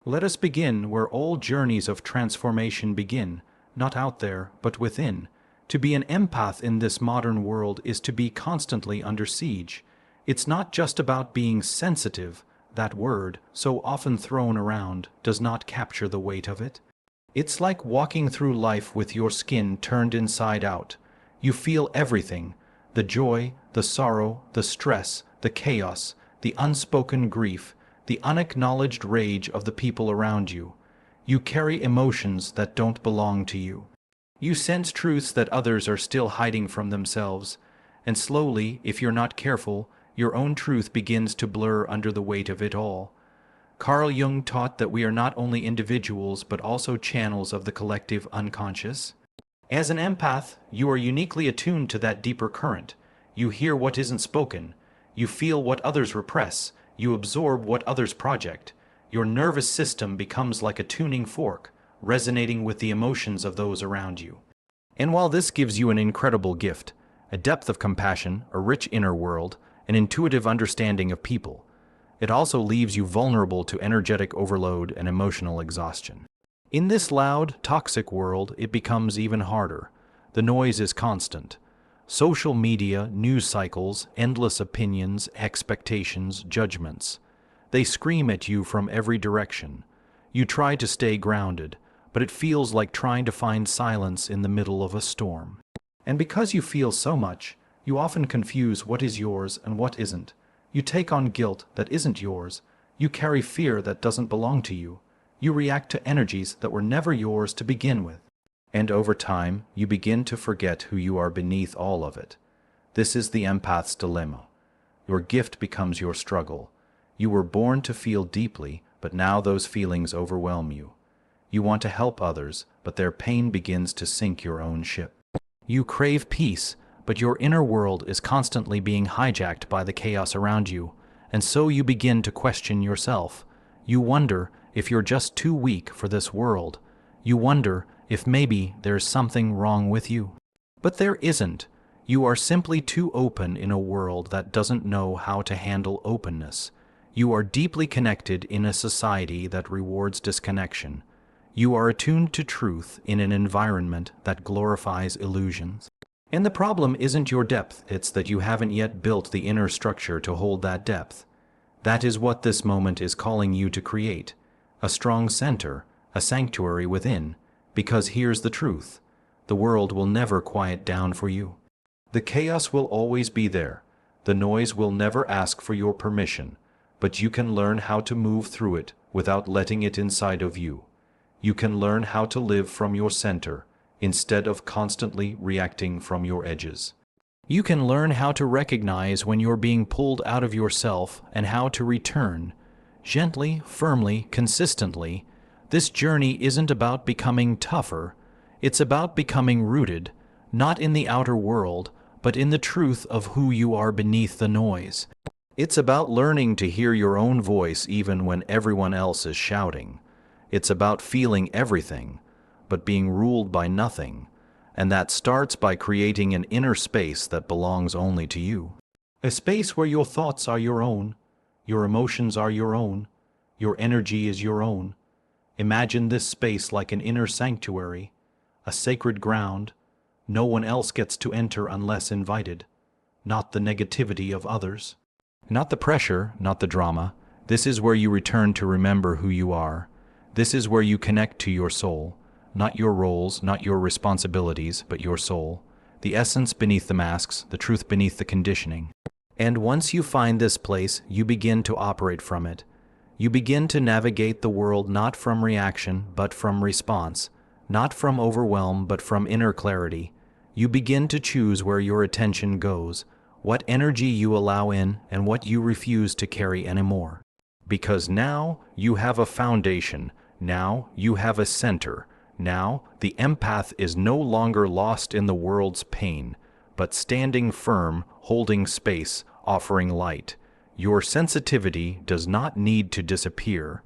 Let us begin where all journeys of transformation begin, not out there, but within. To be an empath in this modern world is to be constantly under siege. It's not just about being sensitive. That word, so often thrown around, does not capture the weight of it. It's like walking through life with your skin turned inside out. You feel everything: the joy, the sorrow, the stress, the chaos, the unspoken grief, the unacknowledged rage of the people around you. You carry emotions that don't belong to you. You sense truths that others are still hiding from themselves, and slowly, if you're not careful, your own truth begins to blur under the weight of it all. Carl Jung taught that we are not only individuals but also channels of the collective unconscious. As an empath, you are uniquely attuned to that deeper current. You hear what isn't spoken. You feel what others repress. You absorb what others project. Your nervous system becomes like a tuning fork, resonating with the emotions of those around you. And while this gives you an incredible gift, a depth of compassion, a rich inner world, an intuitive understanding of people, it also leaves you vulnerable to energetic overload and emotional exhaustion. In this loud, toxic world, it becomes even harder. The noise is constant. Social media, news cycles, endless opinions, expectations, judgments. They scream at you from every direction. You try to stay grounded, but it feels like trying to find silence in the middle of a storm. And because you feel so much, you often confuse what is yours and what isn't. You take on guilt that isn't yours. You carry fear that doesn't belong to you. You react to energies that were never yours to begin with. And over time, you begin to forget who you are beneath all of it. This is the empath's dilemma. Your gift becomes your struggle. You were born to feel deeply, but now those feelings overwhelm you. You want to help others, but their pain begins to sink your own ship. You crave peace, but your inner world is constantly being hijacked by the chaos around you, and so you begin to question yourself. You wonder if you're just too weak for this world. You wonder if maybe there's something wrong with you. But there isn't. You are simply too open in a world that doesn't know how to handle openness. You are deeply connected in a society that rewards disconnection. You are attuned to truth in an environment that glorifies illusions. And the problem isn't your depth, it's that you haven't yet built the inner structure to hold that depth. That is what this moment is calling you to create. A strong center, a sanctuary within. Because here's the truth: the world will never quiet down for you. The chaos will always be there. The noise will never ask for your permission, but you can learn how to move through it without letting it inside of you. You can learn how to live from your center, instead of constantly reacting from your edges. You can learn how to recognize when you're being pulled out of yourself and how to return. Gently, firmly, consistently. This journey isn't about becoming tougher. It's about becoming rooted, not in the outer world, but in the truth of who you are beneath the noise. It's about learning to hear your own voice even when everyone else is shouting. It's about feeling everything, but being ruled by nothing, and that starts by creating an inner space that belongs only to you. A space where your thoughts are your own, your emotions are your own, your energy is your own. Imagine this space like an inner sanctuary, a sacred ground. No one else gets to enter unless invited. Not the negativity of others. Not the pressure, not the drama. This is where you return to remember who you are. This is where you connect to your soul. Not your roles, not your responsibilities, but your soul. The essence beneath the masks, the truth beneath the conditioning. And once you find this place, you begin to operate from it. You begin to navigate the world not from reaction, but from response. Not from overwhelm, but from inner clarity. You begin to choose where your attention goes, what energy you allow in, and what you refuse to carry anymore. Because now you have a foundation. Now you have a center. Now the empath is no longer lost in the world's pain, but standing firm, holding space, offering light. Your sensitivity does not need to disappear.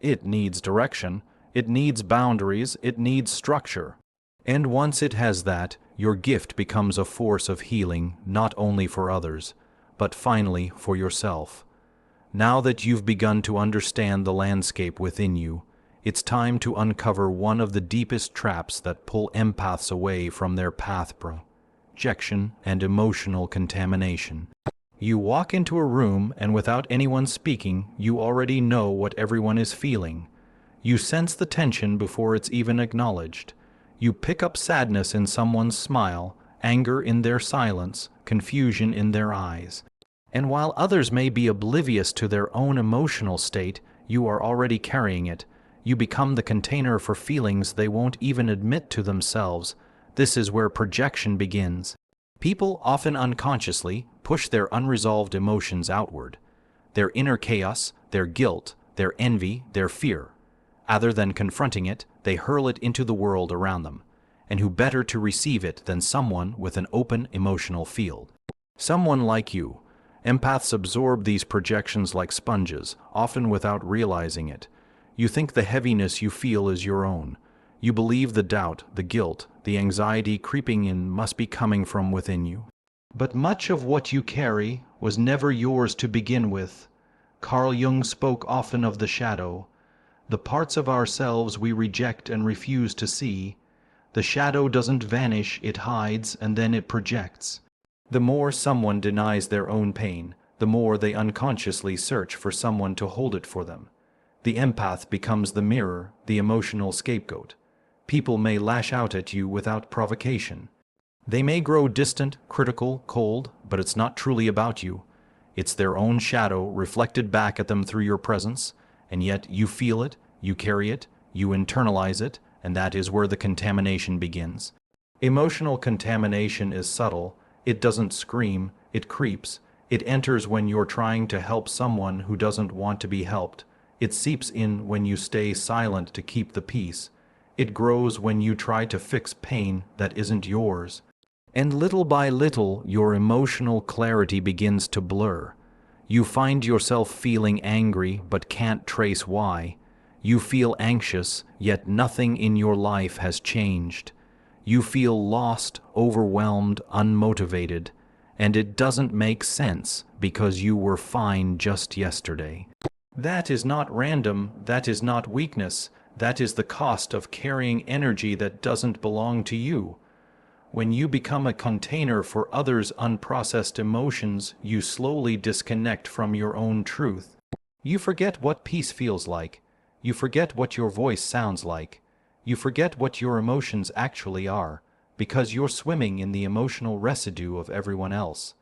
It needs direction. It needs boundaries. It needs structure. And once it has that, your gift becomes a force of healing not only for others, but finally for yourself. Now that you've begun to understand the landscape within you, it's time to uncover one of the deepest traps that pull empaths away from their path: projection and emotional contamination. You walk into a room and without anyone speaking, you already know what everyone is feeling. You sense the tension before it's even acknowledged. You pick up sadness in someone's smile, anger in their silence, confusion in their eyes. And while others may be oblivious to their own emotional state, you are already carrying it. You become the container for feelings they won't even admit to themselves. This is where projection begins. People often unconsciously push their unresolved emotions outward. Their inner chaos, their guilt, their envy, their fear. Rather than confronting it, they hurl it into the world around them. And who better to receive it than someone with an open emotional field? Someone like you. Empaths absorb these projections like sponges, often without realizing it. You think the heaviness you feel is your own. You believe the doubt, the guilt, the anxiety creeping in must be coming from within you. But much of what you carry was never yours to begin with. Carl Jung spoke often of the shadow, the parts of ourselves we reject and refuse to see. The shadow doesn't vanish, it hides, and then it projects. The more someone denies their own pain, the more they unconsciously search for someone to hold it for them. The empath becomes the mirror, the emotional scapegoat. People may lash out at you without provocation. They may grow distant, critical, cold, but it's not truly about you. It's their own shadow reflected back at them through your presence, and yet you feel it, you carry it, you internalize it, and that is where the contamination begins. Emotional contamination is subtle. It doesn't scream, it creeps. It enters when you're trying to help someone who doesn't want to be helped. It seeps in when you stay silent to keep the peace. It grows when you try to fix pain that isn't yours. And little by little, your emotional clarity begins to blur. You find yourself feeling angry but can't trace why. You feel anxious, yet nothing in your life has changed. You feel lost, overwhelmed, unmotivated, and it doesn't make sense because you were fine just yesterday. That is not random, that is not weakness, that is the cost of carrying energy that doesn't belong to you. When you become a container for others' unprocessed emotions, you slowly disconnect from your own truth. You forget what peace feels like. You forget what your voice sounds like. You forget what your emotions actually are, because you're swimming in the emotional residue of everyone else.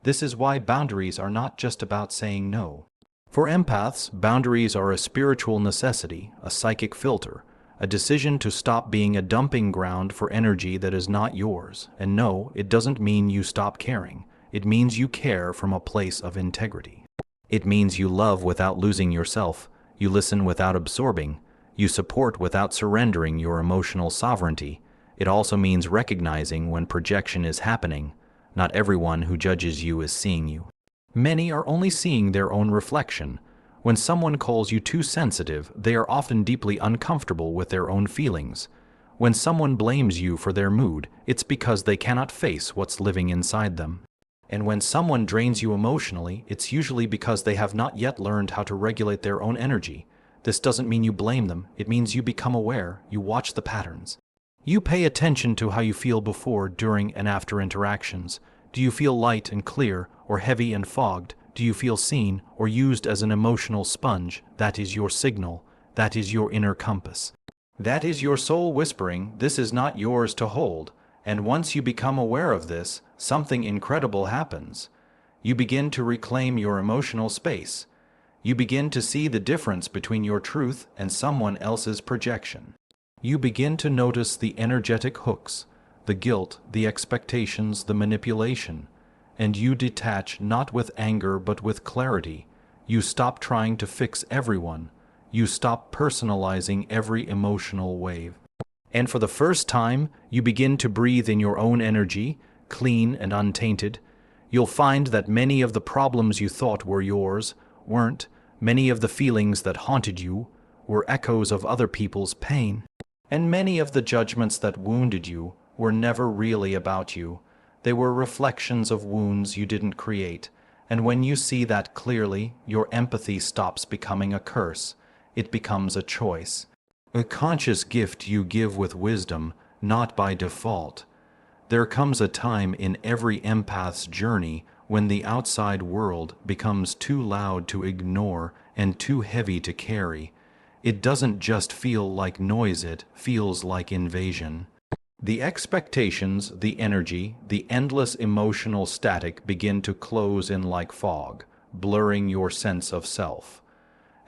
This is why boundaries are not just about saying no. For empaths, boundaries are a spiritual necessity, a psychic filter, a decision to stop being a dumping ground for energy that is not yours. And no, it doesn't mean you stop caring. It means you care from a place of integrity. It means you love without losing yourself. You listen without absorbing. You support without surrendering your emotional sovereignty. It also means recognizing when projection is happening. Not everyone who judges you is seeing you. Many are only seeing their own reflection. When someone calls you too sensitive, they are often deeply uncomfortable with their own feelings. When someone blames you for their mood, it's because they cannot face what's living inside them. And when someone drains you emotionally, it's usually because they have not yet learned how to regulate their own energy. This doesn't mean you blame them. It means you become aware, you watch the patterns. You pay attention to how you feel before, during, and after interactions. Do you feel light and clear, or heavy and fogged? Do you feel seen, or used as an emotional sponge? That is your signal. That is your inner compass. That is your soul whispering, this is not yours to hold. And once you become aware of this, something incredible happens. You begin to reclaim your emotional space. You begin to see the difference between your truth and someone else's projection. You begin to notice the energetic hooks, the guilt, the expectations, the manipulation. And you detach not with anger but with clarity. You stop trying to fix everyone. You stop personalizing every emotional wave. And for the first time, you begin to breathe in your own energy, clean and untainted. You'll find that many of the problems you thought were yours weren't. Many of the feelings that haunted you were echoes of other people's pain. And many of the judgments that wounded you were never really about you. They were reflections of wounds you didn't create. And when you see that clearly, your empathy stops becoming a curse. It becomes a choice. A conscious gift you give with wisdom, not by default. There comes a time in every empath's journey when the outside world becomes too loud to ignore and too heavy to carry. It doesn't just feel like noise, it feels like invasion. The expectations, the energy, the endless emotional static begin to close in like fog, blurring your sense of self.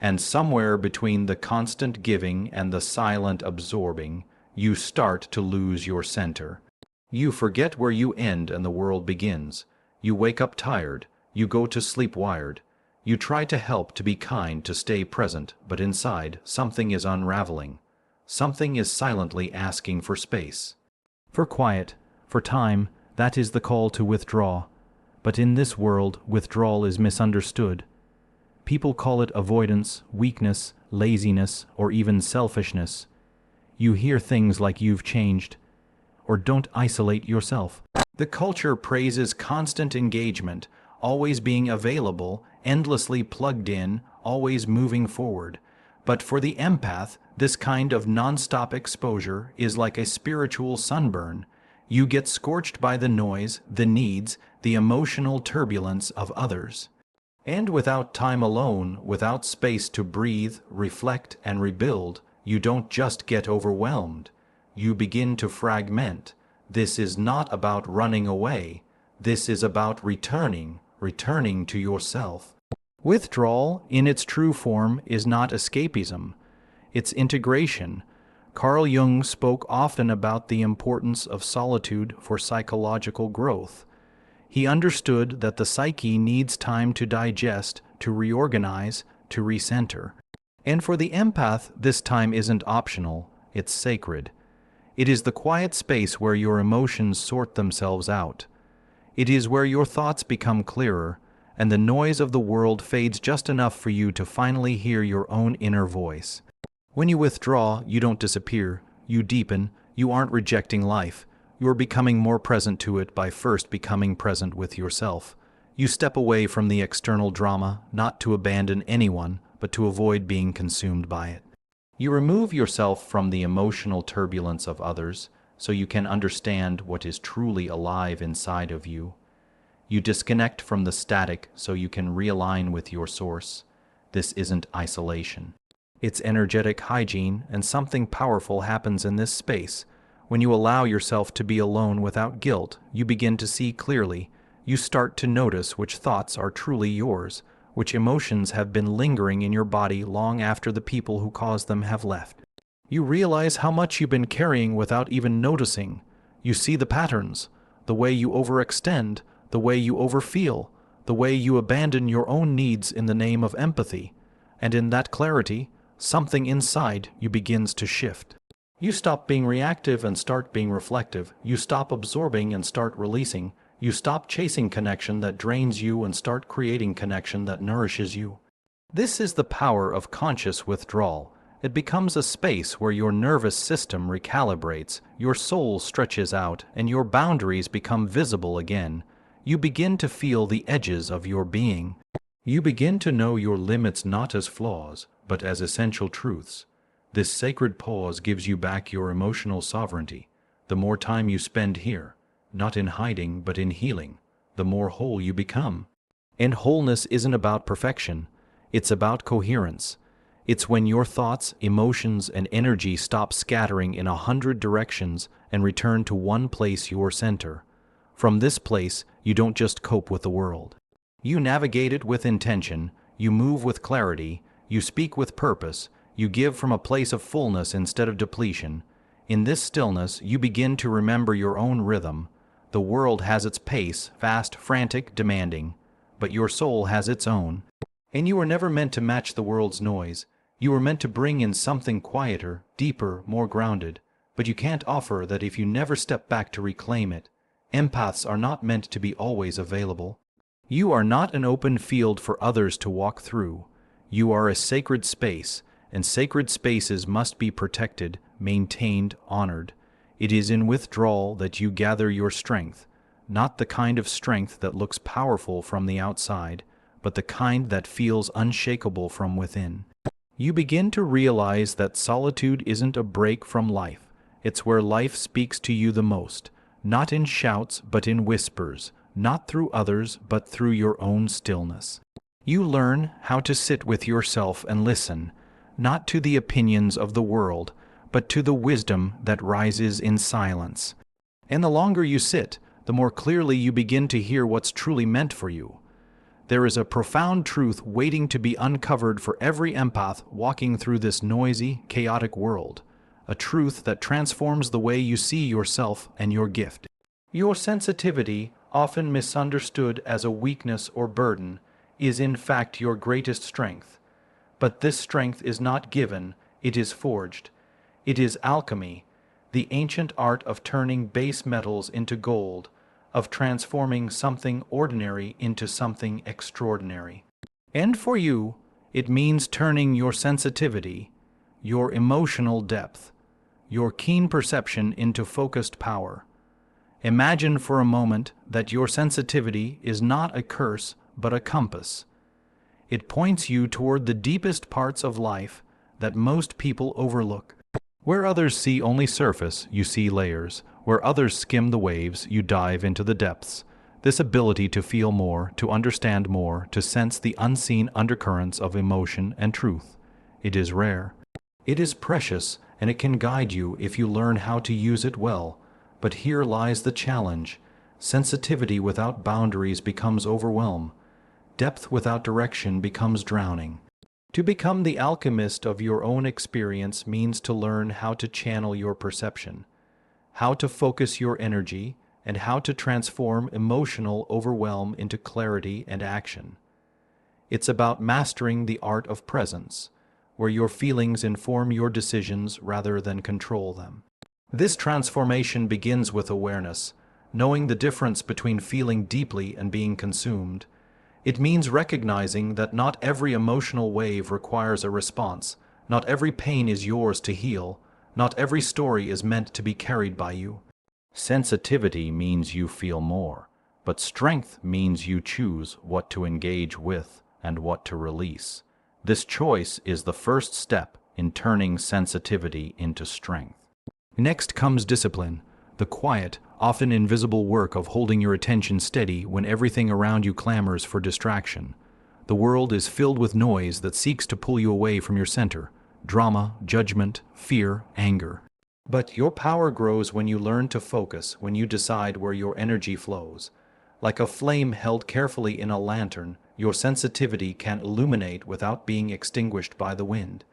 And somewhere between the constant giving and the silent absorbing, you start to lose your center. You forget where you end and the world begins. You wake up tired. You go to sleep wired. You try to help, to be kind, to stay present, but inside, something is unraveling. Something is silently asking for space. For quiet, for time, that is the call to withdraw. But in this world, withdrawal is misunderstood. People call it avoidance, weakness, laziness, or even selfishness. You hear things like "you've changed," or "don't isolate yourself." The culture praises constant engagement, always being available, endlessly plugged in, always moving forward. But for the empath, this kind of non-stop exposure is like a spiritual sunburn. You get scorched by the noise, the needs, the emotional turbulence of others. And without time alone, without space to breathe, reflect, and rebuild, you don't just get overwhelmed. You begin to fragment. This is not about running away. This is about returning to yourself. Withdrawal, in its true form, is not escapism. It's integration. Carl Jung spoke often about the importance of solitude for psychological growth. He understood that the psyche needs time to digest, to reorganize, to recenter. And for the empath, this time isn't optional, it's sacred. It is the quiet space where your emotions sort themselves out. It is where your thoughts become clearer, and the noise of the world fades just enough for you to finally hear your own inner voice. When you withdraw, you don't disappear, you deepen. You aren't rejecting life. You are becoming more present to it by first becoming present with yourself. You step away from the external drama, not to abandon anyone, but to avoid being consumed by it. You remove yourself from the emotional turbulence of others, so you can understand what is truly alive inside of you. You disconnect from the static so you can realign with your source. This isn't isolation. It's energetic hygiene, and something powerful happens in this space. When you allow yourself to be alone without guilt, you begin to see clearly. You start to notice which thoughts are truly yours, which emotions have been lingering in your body long after the people who caused them have left. You realize how much you've been carrying without even noticing. You see the patterns, the way you overextend, the way you overfeel, the way you abandon your own needs in the name of empathy. And in that clarity, something inside you begins to shift. You stop being reactive and start being reflective. You stop absorbing and start releasing. You stop chasing connection that drains you and start creating connection that nourishes you. This is the power of conscious withdrawal. It becomes a space where your nervous system recalibrates, your soul stretches out, and your boundaries become visible again. You begin to feel the edges of your being. You begin to know your limits not as flaws, but as essential truths. This sacred pause gives you back your emotional sovereignty. The more time you spend here, not in hiding but in healing, the more whole you become. And wholeness isn't about perfection. It's about coherence. It's when your thoughts, emotions, and energy stop scattering in 100 directions and return to one place, your center. From this place, you don't just cope with the world. You navigate it with intention, you move with clarity, you speak with purpose, you give from a place of fullness instead of depletion. In this stillness, you begin to remember your own rhythm. The world has its pace, fast, frantic, demanding, but your soul has its own. And you were never meant to match the world's noise. You were meant to bring in something quieter, deeper, more grounded. But you can't offer that if you never step back to reclaim it. Empaths are not meant to be always available. You are not an open field for others to walk through. You are a sacred space, and sacred spaces must be protected, maintained, honored. It is in withdrawal that you gather your strength. not the kind of strength that looks powerful from the outside, but the kind that feels unshakable from within. You begin to realize that solitude isn't a break from life. It's where life speaks to you the most, not in shouts but in whispers, not through others but through your own stillness. You learn how to sit with yourself and listen, not to the opinions of the world, but to the wisdom that rises in silence. And the longer you sit, the more clearly you begin to hear what's truly meant for you. There is a profound truth waiting to be uncovered for every empath walking through this noisy, chaotic world, a truth that transforms the way you see yourself and your gift. Your sensitivity, often misunderstood as a weakness or burden, is in fact your greatest strength. But this strength is not given, it is forged. It is alchemy, the ancient art of turning base metals into gold, of transforming something ordinary into something extraordinary. And for you, it means turning your sensitivity, your emotional depth, your keen perception into focused power. Imagine for a moment that your sensitivity is not a curse but a compass. It points you toward the deepest parts of life that most people overlook. Where others see only surface, you see layers. Where others skim the waves, you dive into the depths. This ability to feel more, to understand more, to sense the unseen undercurrents of emotion and truth. It is rare. It is precious, and it can guide you if you learn how to use it well. But here lies the challenge. Sensitivity without boundaries becomes overwhelm. Depth without direction becomes drowning. To become the alchemist of your own experience means to learn how to channel your perception, how to focus your energy, and how to transform emotional overwhelm into clarity and action. It's about mastering the art of presence, where your feelings inform your decisions rather than control them. This transformation begins with awareness, knowing the difference between feeling deeply and being consumed. It means recognizing that not every emotional wave requires a response, not every pain is yours to heal, not every story is meant to be carried by you. Sensitivity means you feel more, but strength means you choose what to engage with and what to release. This choice is the first step in turning sensitivity into strength. Next comes discipline, the quiet, often invisible work of holding your attention steady when everything around you clamors for distraction. The world is filled with noise that seeks to pull you away from your center. Drama, judgment, fear, anger. But your power grows when you learn to focus, when you decide where your energy flows. Like a flame held carefully in a lantern, your sensitivity can illuminate without being extinguished by the wind.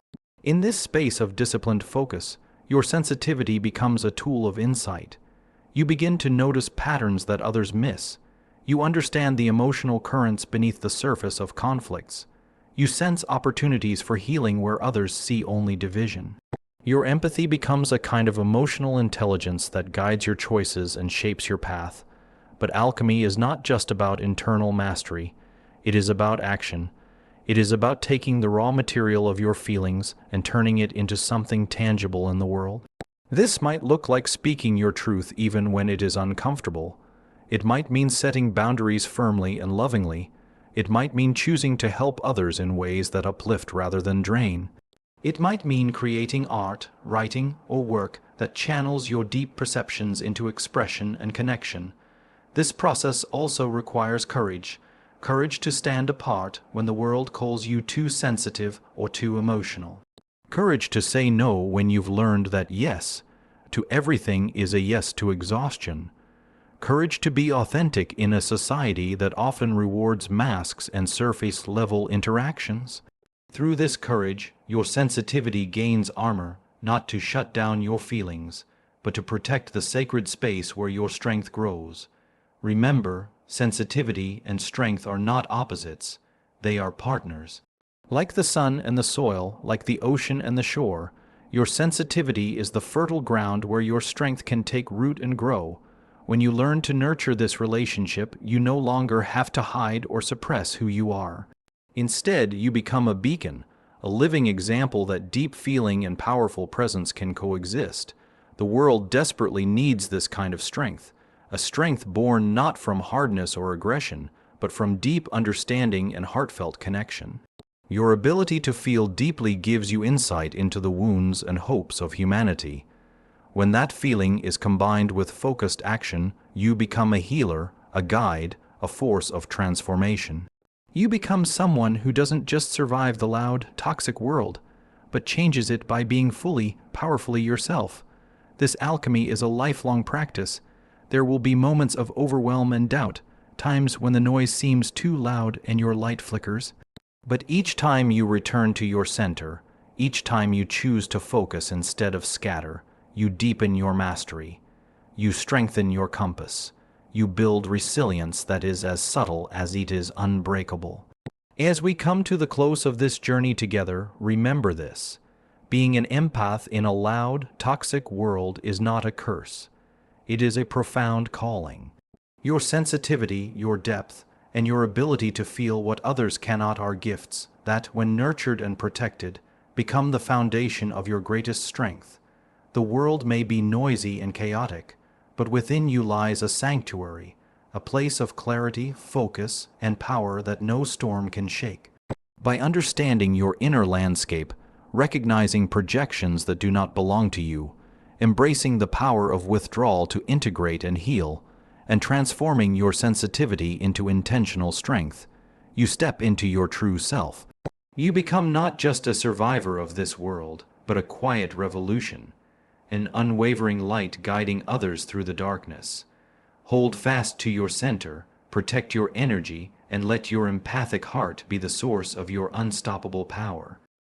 In this space of disciplined focus, your sensitivity becomes a tool of insight. You begin to notice patterns that others miss. You understand the emotional currents beneath the surface of conflicts. You sense opportunities for healing where others see only division. Your empathy becomes a kind of emotional intelligence that guides your choices and shapes your path. But alchemy is not just about internal mastery. It is about action. It is about taking the raw material of your feelings and turning it into something tangible in the world. This might look like speaking your truth even when it is uncomfortable. It might mean setting boundaries firmly and lovingly. It might mean choosing to help others in ways that uplift rather than drain. It might mean creating art, writing, or work that channels your deep perceptions into expression and connection. This process also requires courage. Courage to stand apart when the world calls you too sensitive or too emotional. Courage to say no when you've learned that yes to everything is a yes to exhaustion. Courage to be authentic in a society that often rewards masks and surface-level interactions. Through this courage, your sensitivity gains armor, not to shut down your feelings, but to protect the sacred space where your strength grows. Remember, sensitivity and strength are not opposites, they are partners. Like the sun and the soil, like the ocean and the shore, your sensitivity is the fertile ground where your strength can take root and grow. When you learn to nurture this relationship, you no longer have to hide or suppress who you are. Instead, you become a beacon, a living example that deep feeling and powerful presence can coexist. The world desperately needs this kind of strength, a strength born not from hardness or aggression, but from deep understanding and heartfelt connection. Your ability to feel deeply gives you insight into the wounds and hopes of humanity. When that feeling is combined with focused action, you become a healer, a guide, a force of transformation. You become someone who doesn't just survive the loud, toxic world, but changes it by being fully, powerfully yourself. This alchemy is a lifelong practice. There will be moments of overwhelm and doubt, times when the noise seems too loud and your light flickers. But each time you return to your center, each time you choose to focus instead of scatter, you deepen your mastery. You strengthen your compass. You build resilience that is as subtle as it is unbreakable. As we come to the close of this journey together, remember this. Being an empath in a loud, toxic world is not a curse. It is a profound calling. Your sensitivity, your depth, and your ability to feel what others cannot are gifts that, when nurtured and protected, become the foundation of your greatest strength. The world may be noisy and chaotic, but within you lies a sanctuary, a place of clarity, focus, and power that no storm can shake. By understanding your inner landscape, recognizing projections that do not belong to you, embracing the power of withdrawal to integrate and heal, and transforming your sensitivity into intentional strength, you step into your true self. You become not just a survivor of this world, but a quiet revolution, an unwavering light guiding others through the darkness. Hold fast to your center, protect your energy, and let your empathic heart be the source of your unstoppable power.